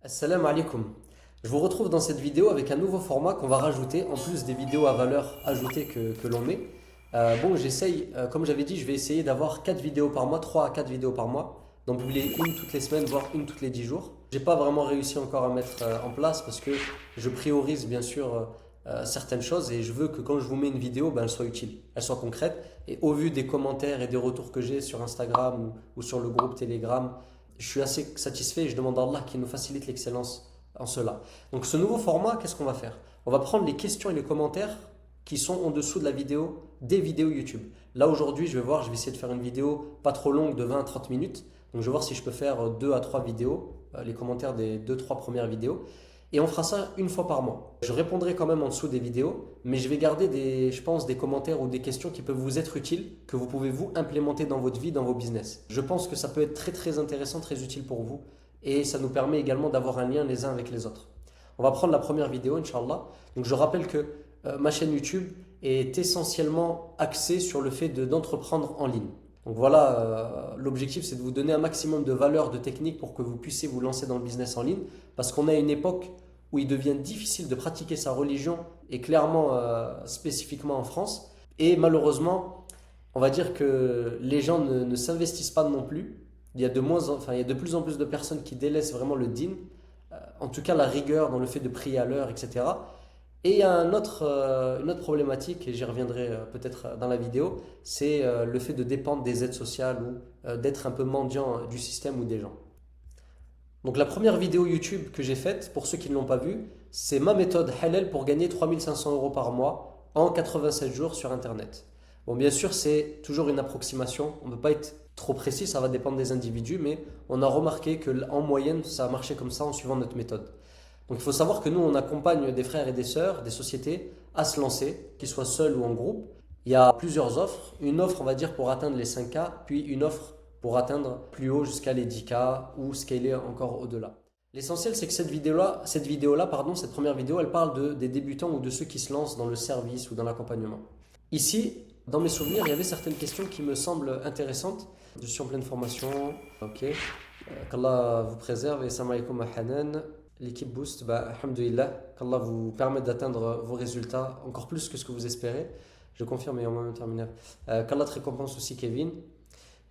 Assalamu alaikum. Je vous retrouve dans cette vidéo avec un nouveau format qu'on va rajouter en plus des vidéos à valeur ajoutée que l'on met. J'essaye, comme j'avais dit, je vais essayer d'avoir 4 vidéos par mois, 3 à 4 vidéos par mois. Donc publier une toutes les semaines, voire une toutes les 10 jours. J'ai pas vraiment réussi encore à mettre en place parce que je priorise bien sûr certaines choses et je veux que quand je vous mets une vidéo, elle soit utile, elle soit concrète. Et au vu des commentaires et des retours que j'ai sur Instagram ou sur le groupe Telegram, je suis assez satisfait et je demande à Allah qu'il nous facilite l'excellence en cela. Donc ce nouveau format, qu'est-ce qu'on va faire? On va prendre les questions et les commentaires qui sont en dessous de la vidéo, des vidéos YouTube. Là aujourd'hui, je vais essayer de faire une vidéo pas trop longue de 20 à 30 minutes. Donc je vais voir si je peux faire 2 à 3 vidéos, les commentaires des 2-3 premières vidéos. Et on fera ça une fois par mois. Je répondrai quand même en dessous des vidéos, mais je vais garder je pense, des commentaires ou des questions qui peuvent vous être utiles, que vous pouvez vous implémenter dans votre vie, dans vos business. Je pense que ça peut être très très intéressant, très utile pour vous, et ça nous permet également d'avoir un lien les uns avec les autres. On va prendre la première vidéo, Inch'Allah. Donc je rappelle que ma chaîne YouTube est essentiellement axée sur le fait d'entreprendre en ligne. Donc voilà, l'objectif c'est de vous donner un maximum de valeur, de techniques pour que vous puissiez vous lancer dans le business en ligne, parce qu'on a une époque où il devient difficile de pratiquer sa religion, et clairement, spécifiquement en France. Et malheureusement, on va dire que les gens ne s'investissent pas non plus. Il y a de plus en plus de personnes qui délaissent vraiment le din, en tout cas la rigueur dans le fait de prier à l'heure, etc. Et il y a une autre problématique, et j'y reviendrai peut-être dans la vidéo, c'est le fait de dépendre des aides sociales ou d'être un peu mendiant du système ou des gens. Donc la première vidéo YouTube que j'ai faite, pour ceux qui ne l'ont pas vue, c'est ma méthode halal pour gagner 3500 euros par mois en 87 jours sur Internet. Bon, bien sûr, c'est toujours une approximation, on ne peut pas être trop précis, ça va dépendre des individus, mais on a remarqué qu'en moyenne, ça a marché comme ça en suivant notre méthode. Donc il faut savoir que nous, on accompagne des frères et des sœurs, des sociétés, à se lancer, qu'ils soient seuls ou en groupe. Il y a plusieurs offres. Une offre, on va dire, pour atteindre les 5K, puis une offre pour atteindre plus haut jusqu'à les 10K ou scaler encore au-delà. L'essentiel, c'est que cette première vidéo, elle parle des débutants ou de ceux qui se lancent dans le service ou dans l'accompagnement. Ici, dans mes souvenirs, il y avait certaines questions qui me semblent intéressantes. Je suis en pleine formation. Ok. Qu'Allah vous préserve et salam alaikum Hanan. L'équipe Boost, alhamdoulilah, qu'Allah vous permette d'atteindre vos résultats encore plus que ce que vous espérez. Je confirme et en même terminaire. Qu'Allah te récompense aussi, Kevin.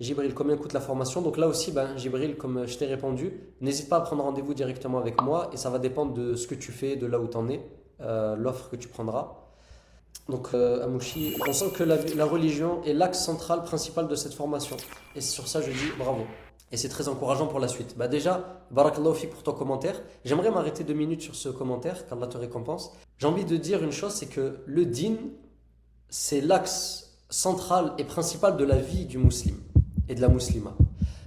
Jibril, combien coûte la formation? Donc là aussi, Jibril, comme je t'ai répondu, n'hésite pas à prendre rendez-vous directement avec moi et ça va dépendre de ce que tu fais, de là où tu en es, l'offre que tu prendras. Donc, Amouchi, on sent que la religion est l'axe central principal de cette formation. Et sur ça, je dis bravo. Et c'est très encourageant pour la suite. Déjà, barakallahu fik pour ton commentaire. J'aimerais m'arrêter 2 minutes sur ce commentaire, qu'Allah te récompense. J'ai envie de dire une chose, c'est que le din, c'est l'axe central et principal de la vie du musulman et de la musulmane.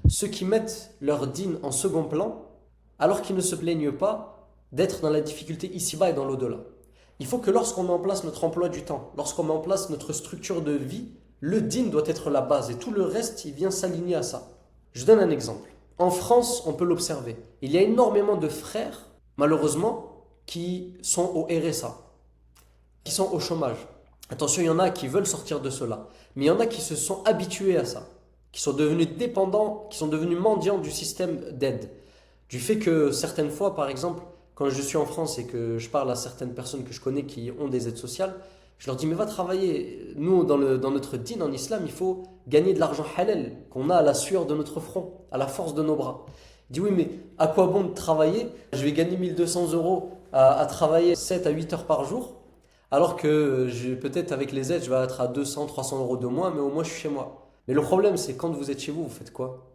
Ceux qui mettent leur din en second plan, alors qu'ils ne se plaignent pas d'être dans la difficulté ici-bas et dans l'au-delà. Il faut que lorsqu'on met en place notre emploi du temps, lorsqu'on met en place notre structure de vie, le din doit être la base et tout le reste, il vient s'aligner à ça. Je donne un exemple. En France, on peut l'observer. Il y a énormément de frères, malheureusement, qui sont au RSA, qui sont au chômage. Attention, il y en a qui veulent sortir de cela, mais il y en a qui se sont habitués à ça, qui sont devenus dépendants, qui sont devenus mendiants du système d'aide. Du fait que certaines fois, par exemple, quand je suis en France et que je parle à certaines personnes que je connais qui ont des aides sociales, je leur dis, mais va travailler. Nous, dans notre dîn en islam, il faut gagner de l'argent halal, qu'on a à la sueur de notre front, à la force de nos bras. Il dit, oui, mais à quoi bon de travailler? Je vais gagner 1200 euros à travailler 7 à 8 heures par jour, alors que peut-être avec les aides, je vais être à 200, 300 euros de moins, mais au moins je suis chez moi. Mais le problème, c'est quand vous êtes chez vous, vous faites quoi?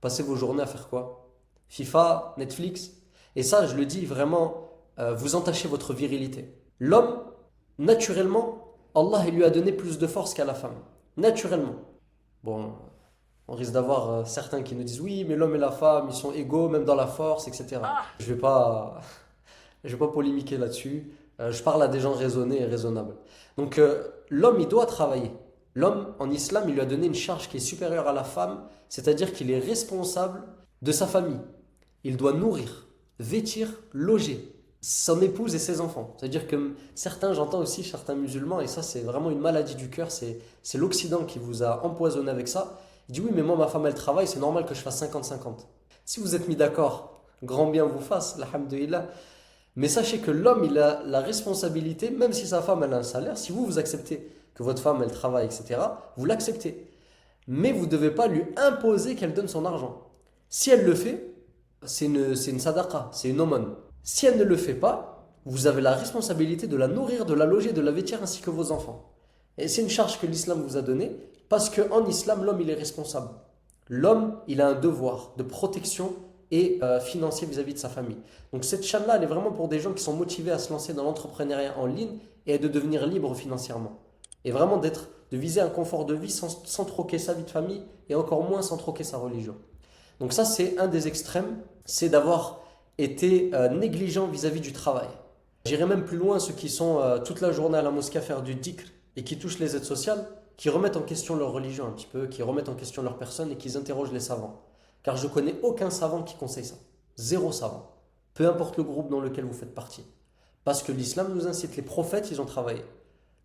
Passez vos journées à faire quoi? FIFA, Netflix. Et ça, je le dis vraiment, vous entachez votre virilité. L'homme, naturellement, Allah il lui a donné plus de force qu'à la femme. Naturellement. Bon, on risque d'avoir certains qui nous disent oui, mais l'homme et la femme, ils sont égaux, même dans la force, etc. Je vais pas polémiquer là-dessus. Je parle à des gens raisonnés et raisonnables. Donc, l'homme, il doit travailler. L'homme, en islam, il lui a donné une charge qui est supérieure à la femme, c'est-à-dire qu'il est responsable de sa famille. Il doit nourrir, vêtir, loger son épouse et ses enfants. C'est-à-dire que j'entends aussi certains musulmans, et ça c'est vraiment une maladie du cœur, c'est l'Occident qui vous a empoisonné avec ça. Il dit oui, mais moi ma femme elle travaille, c'est normal que je fasse 50-50. Si vous êtes mis d'accord grand bien vous fasse, alhamdoulilah. Mais sachez que l'homme, il a la responsabilité, même si sa femme elle a un salaire, si vous, vous acceptez que votre femme, elle travaille, etc., vous l'acceptez. Mais vous ne devez pas lui imposer qu'elle donne son argent. Si elle le fait, c'est une sadaqa, c'est une aumône. Si elle ne le fait pas, vous avez la responsabilité de la nourrir, de la loger, de la vêtir ainsi que vos enfants. Et c'est une charge que l'islam vous a donnée parce qu'en islam, l'homme, il est responsable. L'homme, il a un devoir de protection et financier vis-à-vis de sa famille. Donc cette chaîne-là, elle est vraiment pour des gens qui sont motivés à se lancer dans l'entrepreneuriat en ligne et de devenir libre financièrement. Et vraiment de viser un confort de vie sans troquer sa vie de famille et encore moins sans troquer sa religion. Donc ça, c'est un des extrêmes, c'est d'avoir été négligent vis-à-vis du travail. J'irai même plus loin, ceux qui sont toute la journée à la mosquée à faire du dhikr et qui touchent les aides sociales, qui remettent en question leur religion un petit peu, qui remettent en question leur personne et qui interrogent les savants. Car je connais aucun savant qui conseille ça. Zéro savant. Peu importe le groupe dans lequel vous faites partie. Parce que l'islam nous incite, les prophètes, ils ont travaillé.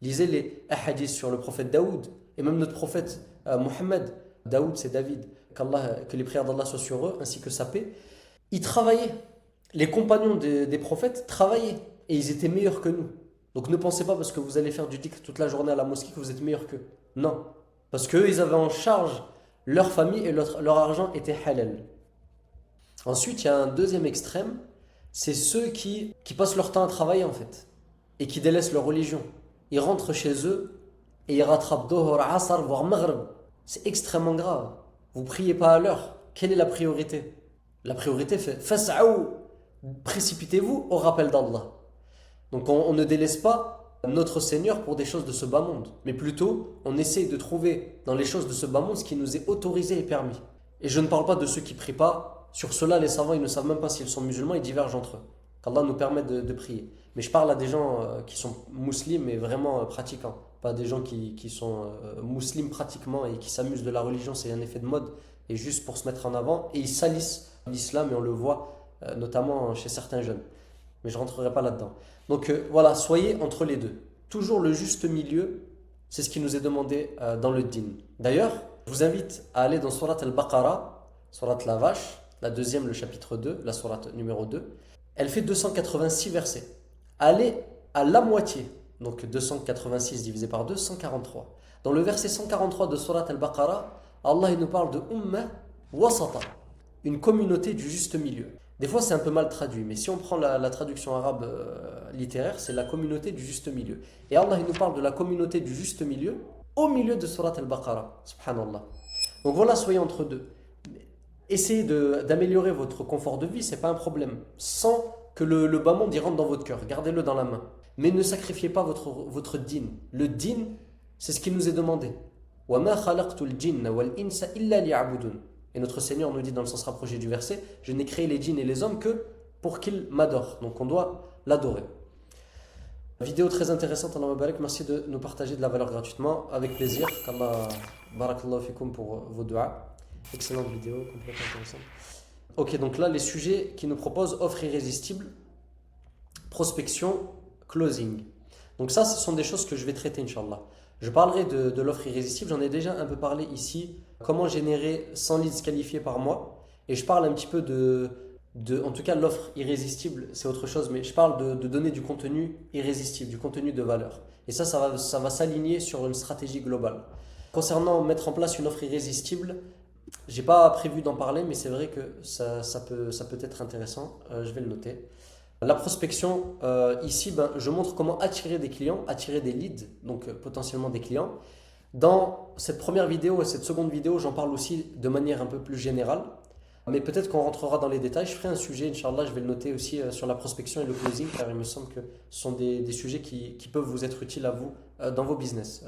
Lisez les hadiths sur le prophète Daoud et même notre prophète Mohammed. Daoud, c'est David. Que les prières d'Allah soient sur eux, ainsi que sa paix. Ils travaillaient. Les compagnons des prophètes travaillaient. Et ils étaient meilleurs que nous. Donc ne pensez pas parce que vous allez faire du dhikr toute la journée à la mosquée que vous êtes meilleurs qu'eux. Non. Parce qu'eux, ils avaient en charge leur famille et leur argent était halal. Ensuite, il y a un deuxième extrême. C'est ceux qui passent leur temps à travailler en fait. Et qui délaissent leur religion. Ils rentrent chez eux et ils rattrapent Dohor, Asar, voire Maghrib. C'est extrêmement grave. Vous priez pas à l'heure. Quelle est la priorité? La priorité fait Fas'aou. Précipitez-vous au rappel d'Allah. Donc on ne délaisse pas notre Seigneur pour des choses de ce bas monde. Mais plutôt, on essaye de trouver dans les choses de ce bas monde ce qui nous est autorisé et permis. Et je ne parle pas de ceux qui prient pas. Sur cela, les savants, ils ne savent même pas s'ils sont musulmans, ils divergent entre eux. Qu'Allah nous permette de prier. Mais je parle à des gens qui sont musulmans et vraiment pratiquants. Pas des gens qui sont musulmans pratiquement et qui s'amusent de la religion, c'est un effet de mode. Et juste pour se mettre en avant. Et ils salissent l'islam et on le voit notamment chez certains jeunes. Mais je ne rentrerai pas là-dedans. Donc voilà, soyez entre les deux. Toujours le juste milieu, c'est ce qui nous est demandé dans le din. D'ailleurs, je vous invite à aller dans Surat al-Baqarah, Surat la vache, la deuxième, le chapitre 2, la Surat numéro 2. Elle fait 286 versets. Allez à la moitié, donc 286 divisé par 2, 143. Dans le verset 143 de Surat al-Baqarah, Allah il nous parle de Ummah Wasata, une communauté du juste milieu. Des fois, c'est un peu mal traduit, mais si on prend la traduction arabe littéraire, c'est la communauté du juste milieu. Et Allah, il nous parle de la communauté du juste milieu au milieu de Surat al-Baqarah. Subhanallah. Donc voilà, soyez entre deux. Essayez d'améliorer votre confort de vie, c'est pas un problème. Sans que le bas monde y rentre dans votre cœur. Gardez-le dans la main. Mais ne sacrifiez pas votre din. Le din, c'est ce qui nous est demandé. وَمَا خَلَقْتُ الْجِنَّ وَالْإِنسَ إِلَّا لِيَعْبُدُونَ. Et notre Seigneur nous dit dans le sens rapproché du verset, je n'ai créé les djinns et les hommes que pour qu'ils m'adorent. Donc on doit l'adorer. Vidéo très intéressante, Allah Mabarak. Merci de nous partager de la valeur gratuitement. Avec plaisir. Qu'Allah barakallahu fikoum pour vos duas. Excellente vidéo, complètement intéressante. Ok, donc là, les sujets qui nous proposent, offre irrésistible, prospection, closing. Donc ça, ce sont des choses que je vais traiter, Inch'Allah. Je parlerai de l'offre irrésistible, j'en ai déjà un peu parlé ici. Comment générer 100 leads qualifiés par mois. Et je parle un petit peu en tout cas, l'offre irrésistible, c'est autre chose, mais je parle de donner du contenu irrésistible, du contenu de valeur. Et ça va s'aligner sur une stratégie globale. Concernant mettre en place une offre irrésistible, j'ai pas prévu d'en parler, mais c'est vrai que ça peut être intéressant. Je vais le noter. La prospection, ici, je montre comment attirer des clients, attirer des leads, donc potentiellement des clients. Dans cette première vidéo et cette seconde vidéo, j'en parle aussi de manière un peu plus générale. Mais peut-être qu'on rentrera dans les détails. Je ferai un sujet, Inch'Allah, je vais le noter aussi sur la prospection et le closing, car il me semble que ce sont des sujets qui peuvent vous être utiles à vous dans vos business.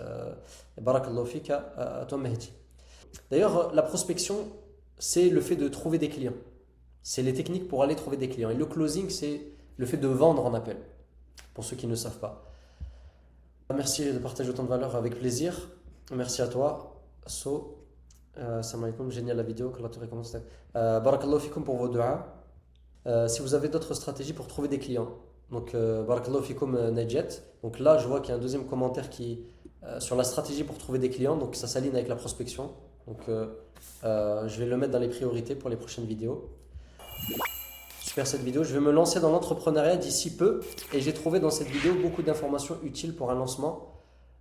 Barakallahu fika, à toi Mehdi. D'ailleurs, la prospection, c'est le fait de trouver des clients. C'est les techniques pour aller trouver des clients. Et le closing, c'est le fait de vendre en appel, pour ceux qui ne savent pas. Merci de partager autant de valeur avec plaisir. Merci à toi. Salam alaikum, génial la vidéo, qu'Allah te récompense. Barakallahu fikoum pour vos duas. Si vous avez d'autres stratégies pour trouver des clients, donc Barakallahu fikoum Najet. Donc là, je vois qu'il y a un deuxième commentaire sur la stratégie pour trouver des clients, donc ça s'aligne avec la prospection. Donc je vais le mettre dans les priorités pour les prochaines vidéos. super cette vidéo. Je vais me lancer dans l'entrepreneuriat d'ici peu et j'ai trouvé dans cette vidéo beaucoup d'informations utiles pour un lancement.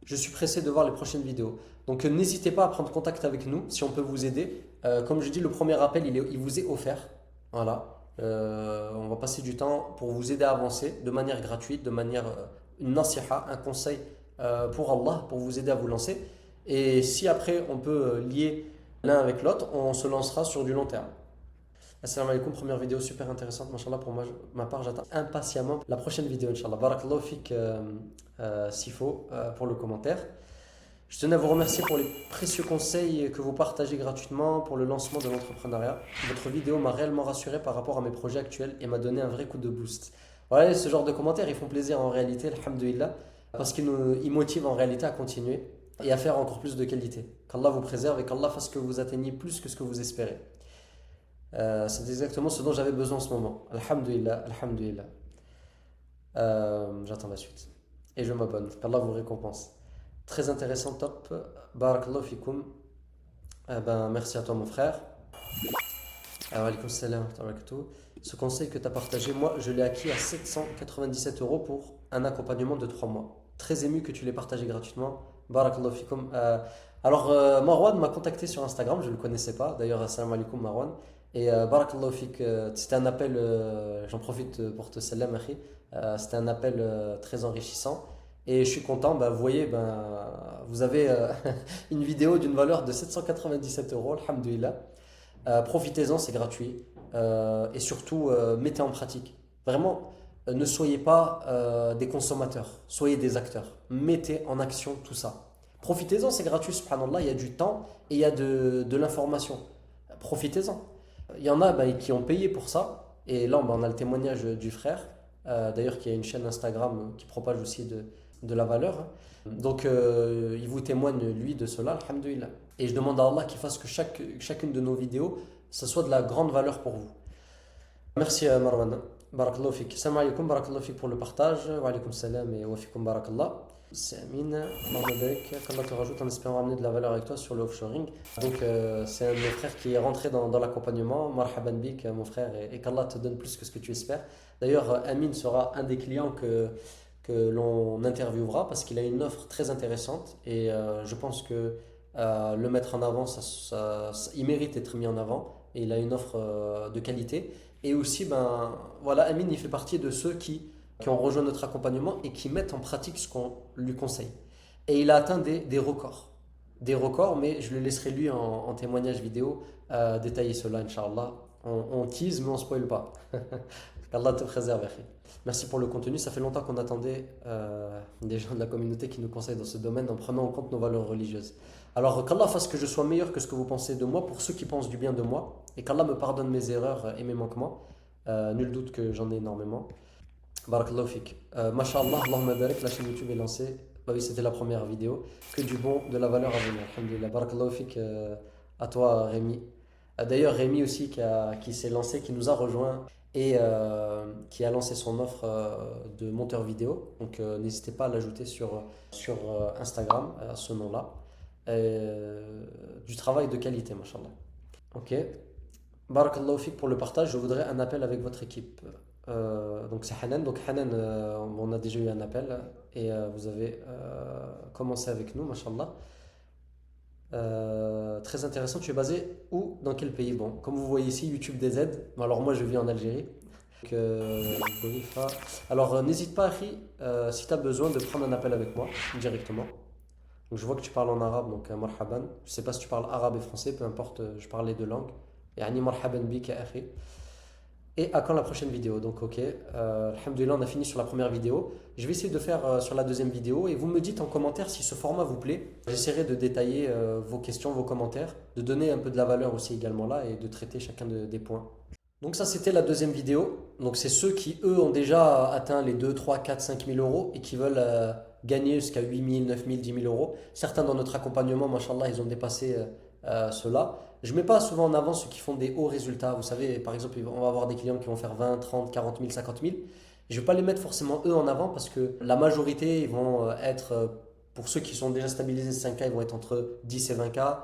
Je suis pressé de voir les prochaines vidéos. Donc n'hésitez pas à prendre contact avec nous si on peut vous aider. Comme je dis, le premier appel, il vous est offert. Voilà. On va passer du temps pour vous aider à avancer de manière gratuite, de manière une nasiha, un conseil pour Allah, pour vous aider à vous lancer. Et si après on peut lier l'un avec l'autre, on se lancera sur du long terme. Assalamu alaikum, première vidéo super intéressante, mashallah, pour ma part, j'attends impatiemment la prochaine vidéo, inshallah. Barakallahu fik, Sifo, pour le commentaire. Je tenais à vous remercier pour les précieux conseils que vous partagez gratuitement pour le lancement de l'entrepreneuriat. Votre vidéo m'a réellement rassuré par rapport à mes projets actuels et m'a donné un vrai coup de boost. Voilà, ce genre de commentaires, ils font plaisir en réalité, alhamdoulilah, parce qu'ils motivent en réalité à continuer et à faire encore plus de qualité. Qu'Allah vous préserve et qu'Allah fasse que vous atteigniez plus que ce que vous espérez. C'est exactement ce dont j'avais besoin en ce moment. Alhamdulillah, alhamdulillah. J'attends la suite. Et je m'abonne. Qu'Allah vous récompense. Très intéressant, top. Barakallahu fikoum. Merci à toi, mon frère. Wa alaykoum salam wa barakatuh. Ce conseil que tu as partagé, moi, je l'ai acquis à 797 € pour un accompagnement de 3 mois. Très ému que tu l'aies partagé gratuitement. Barakallahu fikoum. Marwan m'a contacté sur Instagram, je ne le connaissais pas. D'ailleurs, assalamu alaikum Marwan. Et barakallahu fik, c'était un appel, j'en profite pour te salam, akhi. C'était un appel très enrichissant. Et je suis content, vous voyez, vous avez une vidéo d'une valeur de 797 €, alhamdoulilah. Profitez-en, c'est gratuit. Et surtout, mettez en pratique. Vraiment, ne soyez pas des consommateurs, soyez des acteurs. Mettez en action tout ça. Profitez-en, c'est gratuit, subhanallah, il y a du temps et il y a de l'information. Profitez-en. Il y en a qui ont payé pour ça. Et là, on a le témoignage du frère, d'ailleurs, qui a une chaîne Instagram qui propage aussi de la valeur. Donc, il vous témoigne, lui, de cela, alhamdoulilah. Et je demande à Allah qu'il fasse que chacune de nos vidéos, ça soit de la grande valeur pour vous. Merci, Marwan. Barakallahu fik. Salam alaikum, barakallahu fik pour le partage. Wa alaikum salam et wa fikum barakallah. C'est Amin. Qu'Allah te rajoute en espérant ramener de la valeur avec toi sur le offshoring. Donc, c'est un de mes frères qui est rentré dans l'accompagnement. Marhaban bik, mon frère, et qu'Allah te donne plus que ce que tu espères. D'ailleurs, Amin sera un des clients que l'on interviewera parce qu'il a une offre très intéressante et je pense que le mettre en avant, il mérite d'être mis en avant et il a une offre de qualité. Et aussi, voilà, Amin, il fait partie de ceux qui ont rejoint notre accompagnement et qui mettent en pratique ce qu'on lui conseille. Et il a atteint des records. Des records, mais je le laisserai lui en témoignage vidéo détailler cela, Inch'Allah. On tease, mais on ne spoil pas. Qu'Allah te préserve. Merci pour le contenu. Ça fait longtemps qu'on attendait des gens de la communauté qui nous conseillent dans ce domaine en prenant en compte nos valeurs religieuses. Alors qu'Allah fasse que je sois meilleur que ce que vous pensez de moi pour ceux qui pensent du bien de moi et qu'Allah me pardonne mes erreurs et mes manquements. Nul doute que j'en ai énormément. Barakallahu fik. Masha'Allah, Allahumma barik, la chaîne YouTube est lancée. Oui, c'était la première vidéo. Que du bon, de la valeur à venir. Alhamdulillah. Barakallahu fik à toi, Rémi. D'ailleurs, Rémi aussi qui s'est lancé, qui nous a rejoint et qui a lancé son offre de monteur vidéo. Donc, n'hésitez pas à l'ajouter sur Instagram à ce nom-là. Du travail de qualité, mashallah. Ok. Barakallahu fik pour le partage. Je voudrais un appel avec votre équipe. Donc c'est Hanan. Donc Hanan, on a déjà eu un appel et vous avez commencé avec nous, mashallah. Très intéressant. Tu es basé où? Dans quel pays? Bon, comme vous voyez ici, YouTube DZ. Alors moi, je vis en Algérie. Donc, alors n'hésite pas, Akhi, si tu as besoin de prendre un appel avec moi directement. Donc je vois que tu parles en arabe, donc marhaban. Je sais pas si tu parles arabe et français, peu importe, je parle les deux langues. Yani marhaban bik ya akhi. Et à quand la prochaine vidéo? Donc ok, alhamdoulilah, on a fini sur la première vidéo. Je vais essayer de faire sur la deuxième vidéo et vous me dites en commentaire si ce format vous plaît. J'essaierai de détailler vos questions, vos commentaires, de donner un peu de la valeur aussi également là et de traiter chacun des points. Donc ça c'était la deuxième vidéo. Donc c'est ceux qui eux ont déjà atteint les 2, 3, 4, 5 000 euros et qui veulent gagner jusqu'à 8 000, 9 000, 10 000 euros. Certains dans notre accompagnement, machallah, ils ont dépassé cela. Je ne mets pas souvent en avant ceux qui font des hauts résultats. Vous savez, par exemple, on va avoir des clients qui vont faire 20, 30, 40 000, 50 000. Je ne vais pas les mettre forcément eux en avant parce que la majorité, ils vont être, pour ceux qui sont déjà stabilisés 5K, ils vont être entre 10 et 20K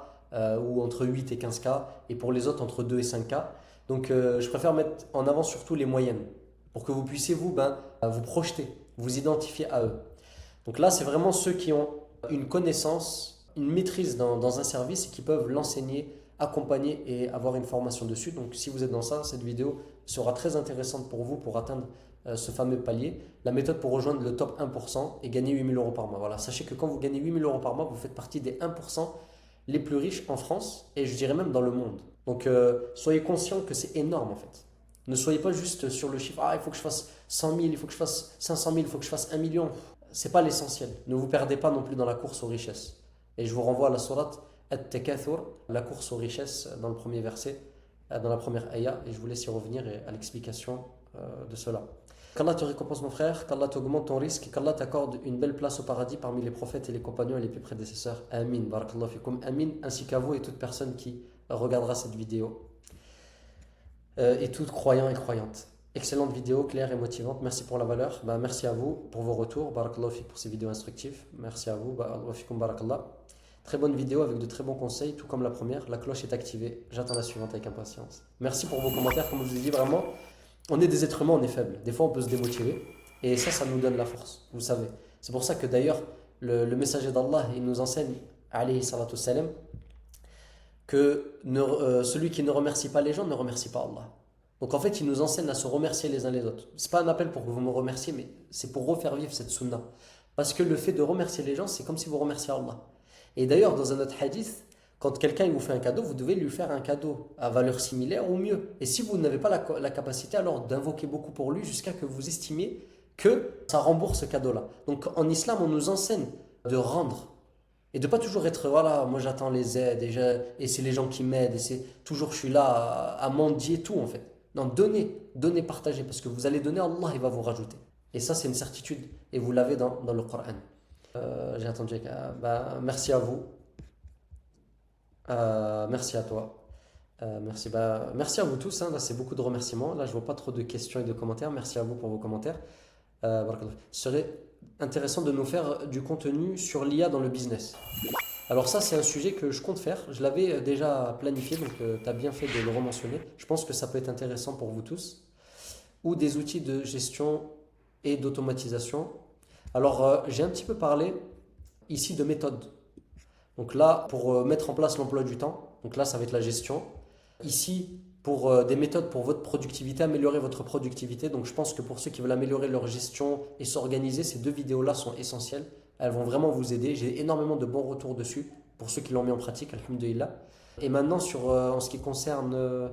ou entre 8 et 15K et pour les autres entre 2 et 5K. Donc je préfère mettre en avant surtout les moyennes pour que vous puissiez vous projeter, vous identifier à eux. Donc là, c'est vraiment ceux qui ont une connaissance, une maîtrise dans un service et qui peuvent l'enseigner, accompagner et avoir une formation dessus. Donc si vous êtes dans ça, cette vidéo sera très intéressante pour vous pour atteindre ce fameux palier. La méthode pour rejoindre le top 1% et gagner 8 000 euros par mois. Voilà, sachez que quand vous gagnez 8 000 euros par mois, vous faites partie des 1% les plus riches en France et je dirais même dans le monde. Donc soyez conscients que c'est énorme en fait. Ne soyez pas juste sur le chiffre, ah il faut que je fasse 100 000, il faut que je fasse 500 000, il faut que je fasse 1 million. C'est pas l'essentiel. Ne vous perdez pas non plus dans la course aux richesses. Et je vous renvoie à la sourate At-Takathur, la course aux richesses dans le premier verset, dans la première ayah, et je vous laisse y revenir à l'explication de cela. Qu'Allah te récompense mon frère, qu'Allah t'augmente ton risque, qu'Allah t'accorde une belle place au paradis parmi les prophètes et les compagnons et les plus prédécesseurs. Amin, barakallahu fikum, amin, ainsi qu'à vous et toute personne qui regardera cette vidéo. Et toute croyant et croyante. Excellente vidéo, claire et motivante. Merci pour la valeur. Merci à vous pour vos retours. Barakallahu fik pour ces vidéos instructives. Merci à vous. Barakallahu fikum, barakallah. Très bonne vidéo avec de très bons conseils, tout comme la première. La cloche est activée. J'attends la suivante avec impatience. Merci pour vos commentaires. Comme je vous ai dit, vraiment, on est des êtres humains, on est faibles. Des fois, on peut se démotiver. Et ça nous donne la force. Vous savez. C'est pour ça que d'ailleurs, le messager d'Allah, il nous enseigne, alayhi salatu salam, que celui qui ne remercie pas les gens ne remercie pas Allah. Donc en fait, il nous enseigne à se remercier les uns les autres. Ce n'est pas un appel pour que vous me remerciez, mais c'est pour refaire vivre cette sunna. Parce que le fait de remercier les gens, c'est comme si vous remerciez Allah. Et d'ailleurs, dans un autre hadith, quand quelqu'un vous fait un cadeau, vous devez lui faire un cadeau à valeur similaire ou mieux. Et si vous n'avez pas la capacité, alors d'invoquer beaucoup pour lui jusqu'à que vous estimiez que ça rembourse ce cadeau-là. Donc en islam, on nous enseigne de rendre. Et de pas toujours être, voilà, moi j'attends les aides et c'est les gens qui m'aident et c'est toujours je suis là à mendier tout en fait. Non, donnez, partagez parce que vous allez donner, Allah il va vous rajouter. Et ça c'est une certitude et vous l'avez dans le Coran. J'ai attendu, merci à vous, merci à toi, merci à vous tous, hein, là c'est beaucoup de remerciements, là je vois pas trop de questions et de commentaires, merci à vous pour vos commentaires. Ce serait intéressant de nous faire du contenu sur l'IA dans le business. Alors ça c'est un sujet que je compte faire, je l'avais déjà planifié donc tu as bien fait de le rementionner. Je pense que ça peut être intéressant pour vous tous. Ou des outils de gestion et d'automatisation. Alors j'ai un petit peu parlé ici de méthode. Donc là pour mettre en place l'emploi du temps, donc là ça va être la gestion. Ici pour des méthodes pour votre productivité, améliorer votre productivité. Donc je pense que pour ceux qui veulent améliorer leur gestion et s'organiser, ces deux vidéos-là sont essentielles. Elles vont vraiment vous aider. J'ai énormément de bons retours dessus pour ceux qui l'ont mis en pratique, alhamdoulilah. Et maintenant, en ce qui concerne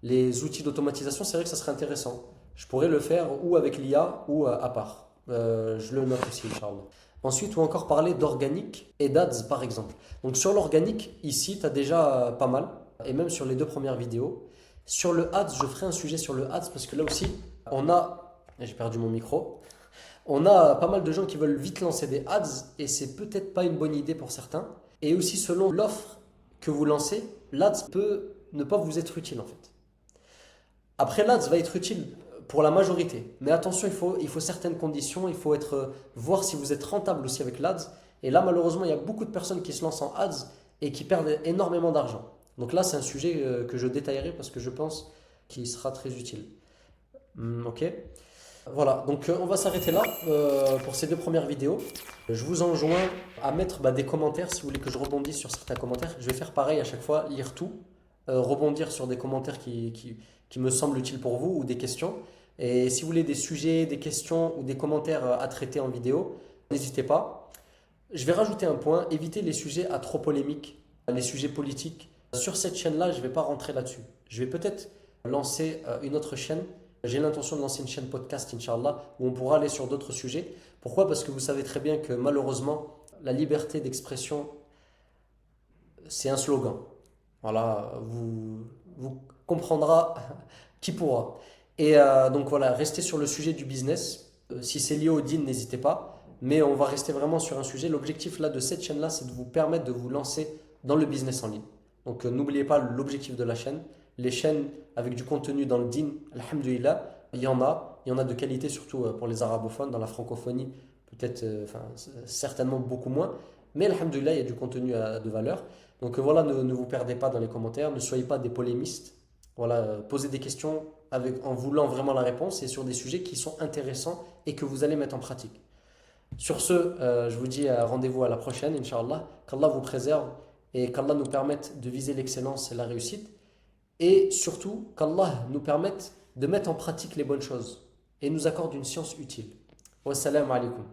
les outils d'automatisation, c'est vrai que ça serait intéressant. Je pourrais le faire ou avec l'IA ou à part. Je le note aussi, Inch'Allah. Ensuite, ou encore parler d'organique et d'ads, par exemple. Donc sur l'organique, ici, tu as déjà pas mal. Et même sur les deux premières vidéos. Sur le ads, je ferai un sujet sur le ads parce que là aussi, on a... J'ai perdu mon micro. On a pas mal de gens qui veulent vite lancer des ads et c'est peut-être pas une bonne idée pour certains. Et aussi selon l'offre que vous lancez, l'ads peut ne pas vous être utile en fait. Après, l'ads va être utile pour la majorité. Mais attention, il faut certaines conditions, il faut voir si vous êtes rentable aussi avec l'ads. Et là, malheureusement, il y a beaucoup de personnes qui se lancent en ads et qui perdent énormément d'argent. Donc là, c'est un sujet que je détaillerai parce que je pense qu'il sera très utile. Ok. Voilà, donc on va s'arrêter là pour ces deux premières vidéos. Je vous enjoins à mettre des commentaires si vous voulez que je rebondisse sur certains commentaires. Je vais faire pareil à chaque fois, lire tout, rebondir sur des commentaires qui me semblent utiles pour vous ou des questions. Et si vous voulez des sujets, des questions ou des commentaires à traiter en vidéo, n'hésitez pas. Je vais rajouter un point, évitez les sujets à trop polémiques, les sujets politiques. Sur cette chaîne-là, je ne vais pas rentrer là-dessus. Je vais peut-être lancer une autre chaîne. J'ai l'intention de lancer une chaîne podcast, Inch'Allah, où on pourra aller sur d'autres sujets. Pourquoi? Parce que vous savez très bien que malheureusement, la liberté d'expression, c'est un slogan. Voilà, vous comprendra qui pourra. Et donc voilà, restez sur le sujet du business. Si c'est lié au din, n'hésitez pas. Mais on va rester vraiment sur un sujet. L'objectif là de cette chaîne-là, c'est de vous permettre de vous lancer dans le business en ligne. Donc n'oubliez pas l'objectif de la chaîne. Les chaînes avec du contenu dans le din, alhamdoulilah, il y en a de qualité, surtout pour les arabophones. Dans la francophonie, peut-être, certainement beaucoup moins. Mais alhamdoulilah, il y a du contenu de valeur. Donc voilà, ne vous perdez pas dans les commentaires, ne soyez pas des polémistes. Voilà, poser des questions en voulant vraiment la réponse et sur des sujets qui sont intéressants et que vous allez mettre en pratique. Sur ce, je vous dis rendez-vous à la prochaine, Inch'Allah. Qu'Allah vous préserve et qu'Allah nous permette de viser l'excellence et la réussite. Et surtout, qu'Allah nous permette de mettre en pratique les bonnes choses et nous accorde une science utile. Wassalamu alaikum.